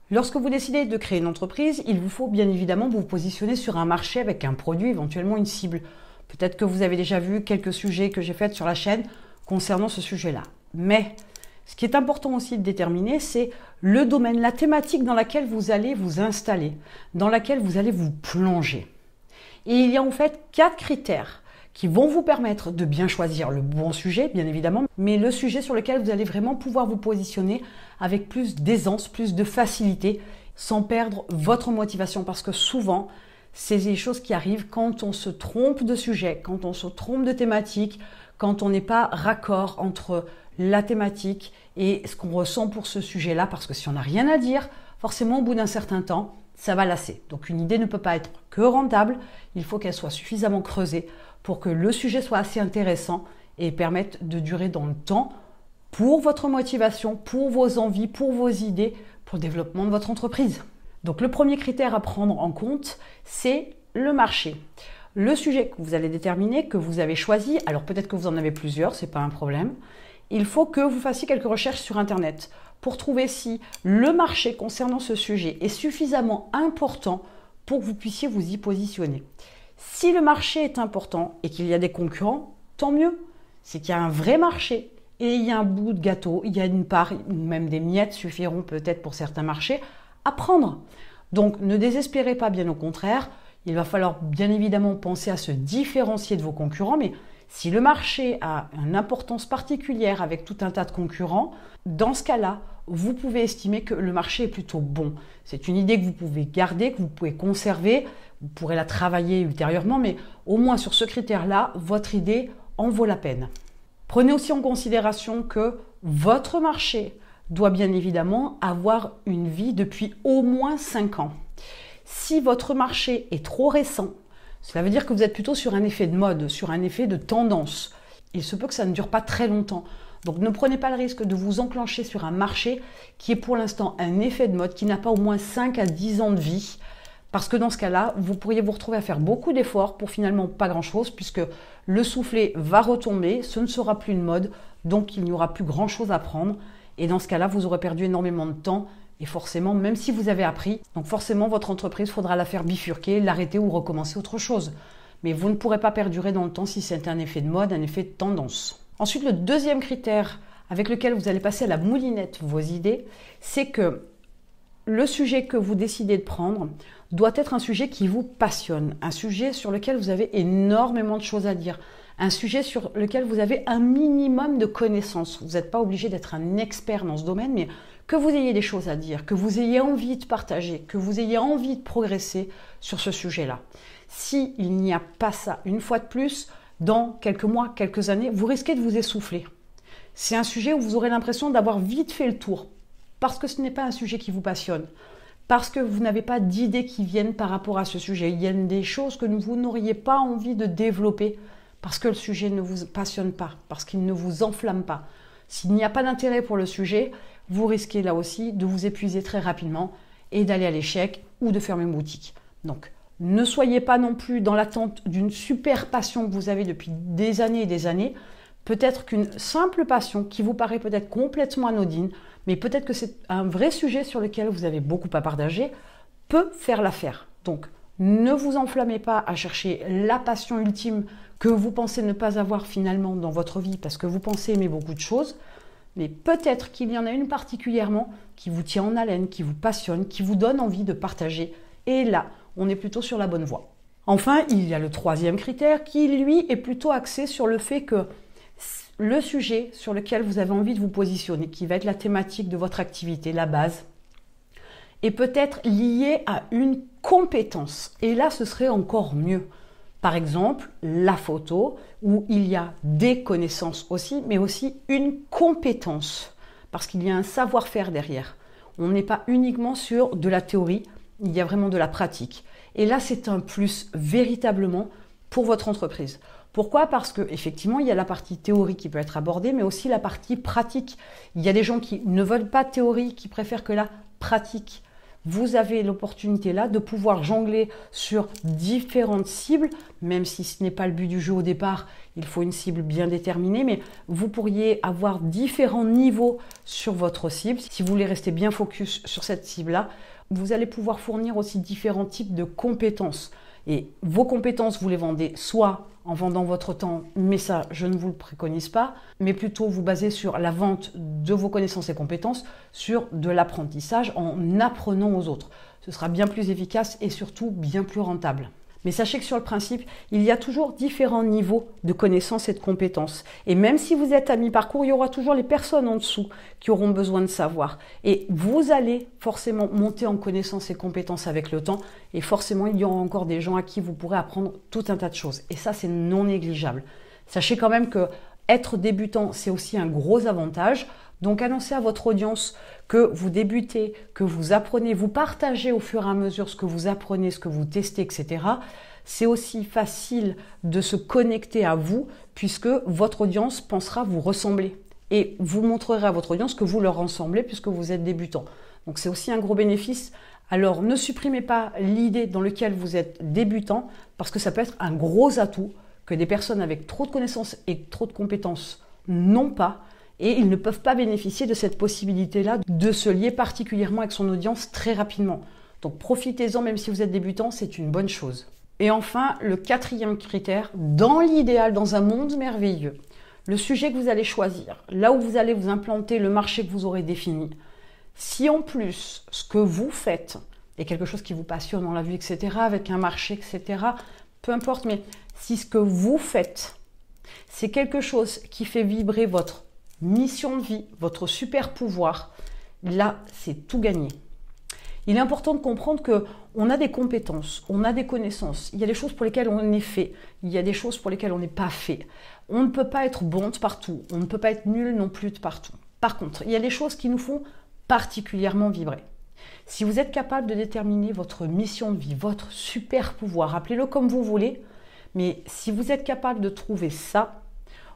Lorsque vous décidez de créer une entreprise, il vous faut bien évidemment vous positionner sur un marché avec un produit, éventuellement une cible. Peut-être que vous avez déjà vu quelques sujets que j'ai faits sur la chaîne concernant ce sujet-là. Mais ce qui est important aussi de déterminer, c'est le domaine, la thématique dans laquelle vous allez vous installer, dans laquelle vous allez vous plonger. Et il y a en fait 4 critères qui vont vous permettre de bien choisir le bon sujet, bien évidemment, mais le sujet sur lequel vous allez vraiment pouvoir vous positionner avec plus d'aisance, plus de facilité, sans perdre votre motivation. Parce que souvent, c'est des choses qui arrivent quand on se trompe de sujet, quand on se trompe de thématique, quand on n'est pas raccord entre la thématique et ce qu'on ressent pour ce sujet-là. Parce que si on n'a rien à dire, forcément, au bout d'un certain temps, ça va lasser. Donc une idée ne peut pas être que rentable, il faut qu'elle soit suffisamment creusée pour que le sujet soit assez intéressant et permette de durer dans le temps pour votre motivation, pour vos envies, pour vos idées, pour le développement de votre entreprise. Donc le premier critère à prendre en compte, c'est le marché. Le sujet que vous allez déterminer, que vous avez choisi, alors peut-être que vous en avez plusieurs, c'est pas un problème. Il faut que vous fassiez quelques recherches sur Internet pour trouver si le marché concernant ce sujet est suffisamment important pour que vous puissiez vous y positionner. Si le marché est important et qu'il y a des concurrents, tant mieux. C'est qu'il y a un vrai marché et il y a un bout de gâteau, il y a une part, ou même des miettes suffiront peut-être pour certains marchés à prendre. Donc ne désespérez pas, bien au contraire. Il va falloir bien évidemment penser à se différencier de vos concurrents, mais si le marché a une importance particulière avec tout un tas de concurrents, dans ce cas-là, vous pouvez estimer que le marché est plutôt bon. C'est une idée que vous pouvez garder, que vous pouvez conserver, vous pourrez la travailler ultérieurement, mais au moins sur ce critère-là, votre idée en vaut la peine. Prenez aussi en considération que votre marché doit bien évidemment avoir une vie depuis au moins 5 ans. Si votre marché est trop récent, cela veut dire que vous êtes plutôt sur un effet de mode, sur un effet de tendance. Il se peut que ça ne dure pas très longtemps. Donc ne prenez pas le risque de vous enclencher sur un marché qui est pour l'instant un effet de mode, qui n'a pas au moins 5 à 10 ans de vie. Parce que dans ce cas-là, vous pourriez vous retrouver à faire beaucoup d'efforts pour finalement pas grand-chose, puisque le soufflet va retomber, ce ne sera plus une mode, donc il n'y aura plus grand-chose à prendre. Et dans ce cas-là, vous aurez perdu énormément de temps. Et forcément, même si vous avez appris, donc forcément, votre entreprise, il faudra la faire bifurquer, l'arrêter ou recommencer autre chose. Mais vous ne pourrez pas perdurer dans le temps si c'est un effet de mode, un effet de tendance. Ensuite, le deuxième critère avec lequel vous allez passer à la moulinette vos idées, c'est que le sujet que vous décidez de prendre doit être un sujet qui vous passionne, un sujet sur lequel vous avez énormément de choses à dire, un sujet sur lequel vous avez un minimum de connaissances. Vous n'êtes pas obligé d'être un expert dans ce domaine, mais que vous ayez des choses à dire, que vous ayez envie de partager, que vous ayez envie de progresser sur ce sujet-là. S'il n'y a pas ça, une fois de plus, dans quelques mois, quelques années, vous risquez de vous essouffler. C'est un sujet où vous aurez l'impression d'avoir vite fait le tour, parce que ce n'est pas un sujet qui vous passionne, parce que vous n'avez pas d'idées qui viennent par rapport à ce sujet. Il y a des choses que vous n'auriez pas envie de développer, parce que le sujet ne vous passionne pas, parce qu'il ne vous enflamme pas. S'il n'y a pas d'intérêt pour le sujet, vous risquez là aussi de vous épuiser très rapidement et d'aller à l'échec ou de fermer une boutique. Donc, ne soyez pas non plus dans l'attente d'une super passion que vous avez depuis des années et des années. Peut-être qu'une simple passion qui vous paraît peut-être complètement anodine, mais peut-être que c'est un vrai sujet sur lequel vous avez beaucoup à partager, peut faire l'affaire. Donc, ne vous enflammez pas à chercher la passion ultime que vous pensez ne pas avoir finalement dans votre vie parce que vous pensez aimer beaucoup de choses. Mais peut-être qu'il y en a une particulièrement qui vous tient en haleine, qui vous passionne, qui vous donne envie de partager. Et là, on est plutôt sur la bonne voie. Enfin, il y a le troisième critère qui, lui, est plutôt axé sur le fait que le sujet sur lequel vous avez envie de vous positionner, qui va être la thématique de votre activité, la base, est peut-être lié à une compétence. Et là, ce serait encore mieux. Par exemple, la photo, où il y a des connaissances aussi, mais aussi une compétence, parce qu'il y a un savoir-faire derrière. On n'est pas uniquement sur de la théorie, il y a vraiment de la pratique. Et là, c'est un plus véritablement pour votre entreprise. Pourquoi ? Parce qu'effectivement, il y a la partie théorie qui peut être abordée, mais aussi la partie pratique. Il y a des gens qui ne veulent pas de théorie, qui préfèrent que la pratique. vous avez l'opportunité là de pouvoir jongler sur différentes cibles, même si ce n'est pas le but du jeu au départ, il faut une cible bien déterminée, mais vous pourriez avoir différents niveaux sur votre cible. Si vous voulez rester bien focus sur cette cible-là, vous allez pouvoir fournir aussi différents types de compétences. Et vos compétences, vous les vendez soit en vendant votre temps, mais ça, je ne vous le préconise pas, mais plutôt vous basez sur la vente de vos connaissances et compétences, sur de l'apprentissage en apprenant aux autres. Ce sera bien plus efficace et surtout bien plus rentable. Mais sachez que sur le principe, il y a toujours différents niveaux de connaissances et de compétences. Et même si vous êtes à mi-parcours, il y aura toujours les personnes en dessous qui auront besoin de savoir. Et vous allez forcément monter en connaissances et compétences avec le temps. Et forcément, il y aura encore des gens à qui vous pourrez apprendre tout un tas de choses. Et ça, c'est non négligeable. Sachez quand même que être débutant, c'est aussi un gros avantage. Donc, annoncez à votre audience que vous débutez, que vous apprenez, vous partagez au fur et à mesure ce que vous apprenez, ce que vous testez, etc. C'est aussi facile de se connecter à vous puisque votre audience pensera vous ressembler. Et vous montrerez à votre audience que vous leur ressemblez puisque vous êtes débutant. Donc, c'est aussi un gros bénéfice. Alors, ne supprimez pas l'idée dans laquelle vous êtes débutant parce que ça peut être un gros atout que des personnes avec trop de connaissances et trop de compétences n'ont pas. Et ils ne peuvent pas bénéficier de cette possibilité-là de se lier particulièrement avec son audience très rapidement. Donc profitez-en, même si vous êtes débutant, c'est une bonne chose. Et enfin, le 4e critère, dans l'idéal, dans un monde merveilleux, le sujet que vous allez choisir, là où vous allez vous implanter, le marché que vous aurez défini, si en plus ce que vous faites est quelque chose qui vous passionne dans la vie, etc., avec un marché, etc., peu importe, mais si ce que vous faites, c'est quelque chose qui fait vibrer votre mission de vie, votre super pouvoir, là, c'est tout gagné. Il est important de comprendre qu'on a des compétences, on a des connaissances, il y a des choses pour lesquelles on est fait, il y a des choses pour lesquelles on n'est pas fait. On ne peut pas être bon de partout, on ne peut pas être nul non plus de partout. Par contre, il y a des choses qui nous font particulièrement vibrer. Si vous êtes capable de déterminer votre mission de vie, votre super pouvoir, appelez-le comme vous voulez, mais si vous êtes capable de trouver ça,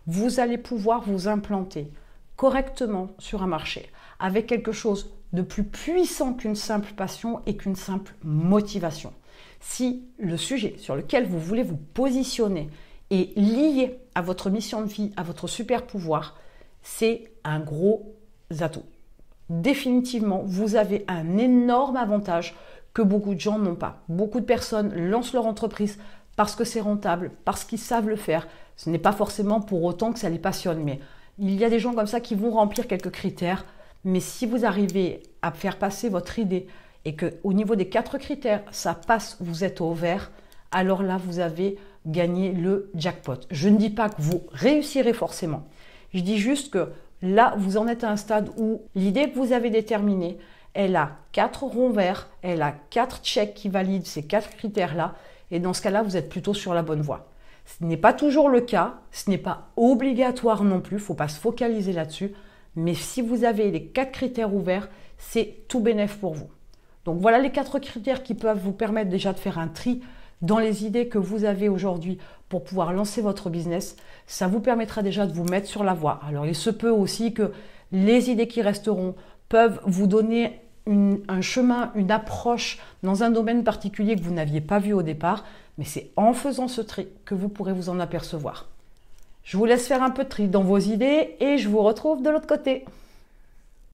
vous allez pouvoir vous implanter correctement sur un marché avec quelque chose de plus puissant qu'une simple passion et qu'une simple motivation. Si le sujet sur lequel vous voulez vous positionner est lié à votre mission de vie, à votre super pouvoir, c'est un gros atout. Définitivement, vous avez un énorme avantage que beaucoup de gens n'ont pas. Beaucoup de personnes lancent leur entreprise parce que c'est rentable, parce qu'ils savent le faire. Ce n'est pas forcément pour autant que ça les passionne, mais il y a des gens comme ça qui vont remplir quelques critères. Mais si vous arrivez à faire passer votre idée et qu'au niveau des 4 critères, ça passe, vous êtes au vert, alors là, vous avez gagné le jackpot. Je ne dis pas que vous réussirez forcément. Je dis juste que là, vous en êtes à un stade où l'idée que vous avez déterminée, elle a 4 ronds verts, elle a 4 checks qui valident ces 4 critères-là. Et dans ce cas-là, vous êtes plutôt sur la bonne voie. Ce n'est pas toujours le cas, ce n'est pas obligatoire non plus, il ne faut pas se focaliser là-dessus. Mais si vous avez les 4 critères ouverts, c'est tout bénef pour vous. Donc voilà les 4 critères qui peuvent vous permettre déjà de faire un tri dans les idées que vous avez aujourd'hui pour pouvoir lancer votre business. Ça vous permettra déjà de vous mettre sur la voie. Alors il se peut aussi que les idées qui resteront peuvent vous donner un chemin, une approche dans un domaine particulier que vous n'aviez pas vu au départ, mais c'est en faisant ce tri que vous pourrez vous en apercevoir. Je vous laisse faire un peu de tri dans vos idées et je vous retrouve de l'autre côté.